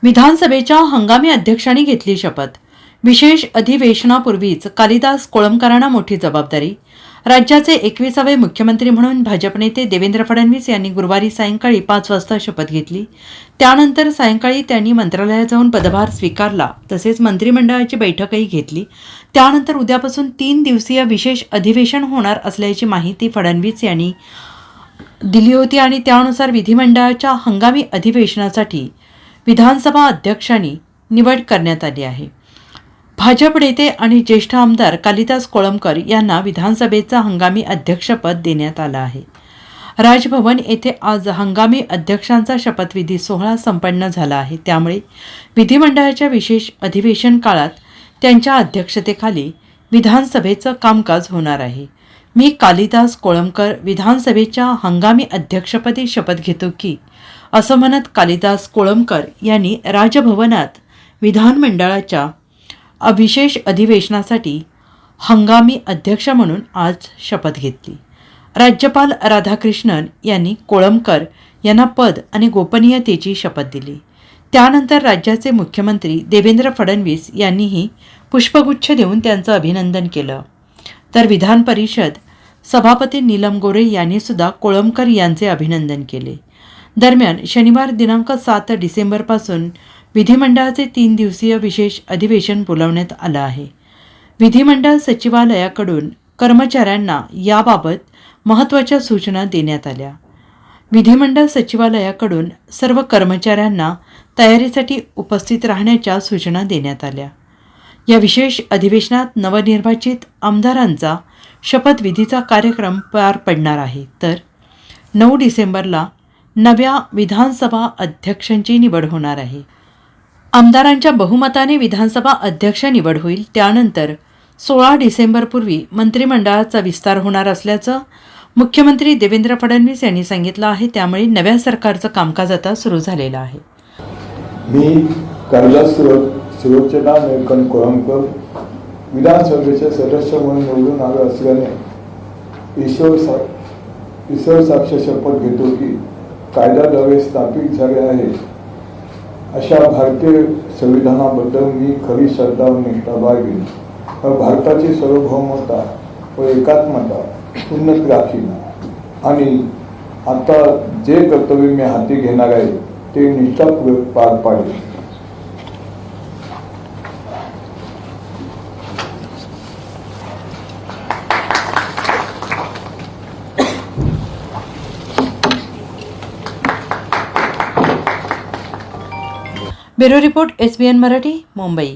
विधानसभेच्या हंगामी अध्यक्षांनी घेतली शपथ। विशेष अधिवेशनापूर्वीच कालिदास कोळंबकरांना मोठी जबाबदारी। राज्याचे 21वे मुख्यमंत्री म्हणून भाजप नेते देवेंद्र फडणवीस यांनी गुरुवारी सायंकाळी 5 वाजता शपथ घेतली। त्यानंतर सायंकाळी त्यांनी मंत्रालयात जाऊन पदभार स्वीकारला, तसेच मंत्रिमंडळाची बैठकही घेतली। त्यानंतर उद्यापासून 3 दिवसीय विशेष अधिवेशन होणार असल्याची माहिती फडणवीस यांनी दिली होती आणि त्यानुसार विधिमंडळाच्या हंगामी अधिवेशनासाठी विधानसभा अध्यक्षांनी निवड करण्यात आली आहे। भाजप नेते आणि ज्येष्ठ आमदार कालिदास कोळंबकर यांना विधानसभेचा हंगामी अध्यक्षपद देण्यात आलं आहे। राजभवन येथे आज हंगामी अध्यक्षांचा शपथविधी सोहळा संपन्न झाला आहे। त्यामुळे विधिमंडळाच्या विशेष अधिवेशन काळात त्यांच्या अध्यक्षतेखाली विधानसभेचं कामकाज होणार आहे। मी कालिदास कोळंबकर विधानसभेच्या हंगामी अध्यक्षपदी शपथ घेतो की, असं म्हणत कालिदास कोळंबकर यांनी राजभवनात विधानमंडळाच्या विशेष अधिवेशनासाठी हंगामी अध्यक्ष म्हणून आज शपथ घेतली। राज्यपाल राधाकृष्णन यांनी कोळंबकर यांना पद आणि गोपनीयतेची शपथ दिली। त्यानंतर राज्याचे मुख्यमंत्री देवेंद्र फडणवीस यांनीही पुष्पगुच्छ देऊन त्यांचं अभिनंदन केलं। तर विधान परिषद सभापती नीलम गोरे यांनी सुद्धा कोळंबकर यांचे अभिनंदन केले। दरम्यान शनिवार दिनांक 7 डिसेंबरपासून विधिमंडळाचे 3 दिवसीय विशेष अधिवेशन बोलावण्यात आलं आहे। विधिमंडळ सचिवालयाकडून कर्मचाऱ्यांना याबाबत महत्त्वाच्या सूचना देण्यात आल्या। विधिमंडळ सचिवालयाकडून सर्व कर्मचाऱ्यांना तयारीसाठी उपस्थित राहण्याच्या सूचना देण्यात आल्या। या विशेष अधिवेशनात नवनिर्वाचित आमदारांचा शपथविधीचा कार्यक्रम पार पडणार आहे। तर 9 डिसेंबरला नव्या विधानसभा अध्यक्षांची निवड होणार आहे। आमदारांच्या बहुमताने विधानसभा अध्यक्ष निवड होईल। त्यानंतर 16 डिसेंबरपूर्वी मंत्रिमंडळाचा विस्तार होणार असल्याचं मुख्यमंत्री देवेंद्र फडणवीस यांनी सांगितलं आहे। त्यामुळे नव्या सरकारचं कामकाज आता सुरू झालेलं आहे। मी कालिदास सुलोचना नीलकंठ कोळंबकर विधानसभेचे सदस्य म्हणून निवडून आलो असल्याने ईश्वर साक्ष शपथ घेतो की कायद्याद्वारे स्थापित झाले आहे अशा भारतीय संविधानाबद्दल मी खरी श्रद्धा व निष्ठा बाळगीन व भारताची सार्वभौमता व एकात्मता उन्नत राखीन आणि आता जे कर्तव्य मी हाती घेणार आहे ते निष्ठापूर्वक पार पाडेल। Bureau report SBN Marathi, Mumbai.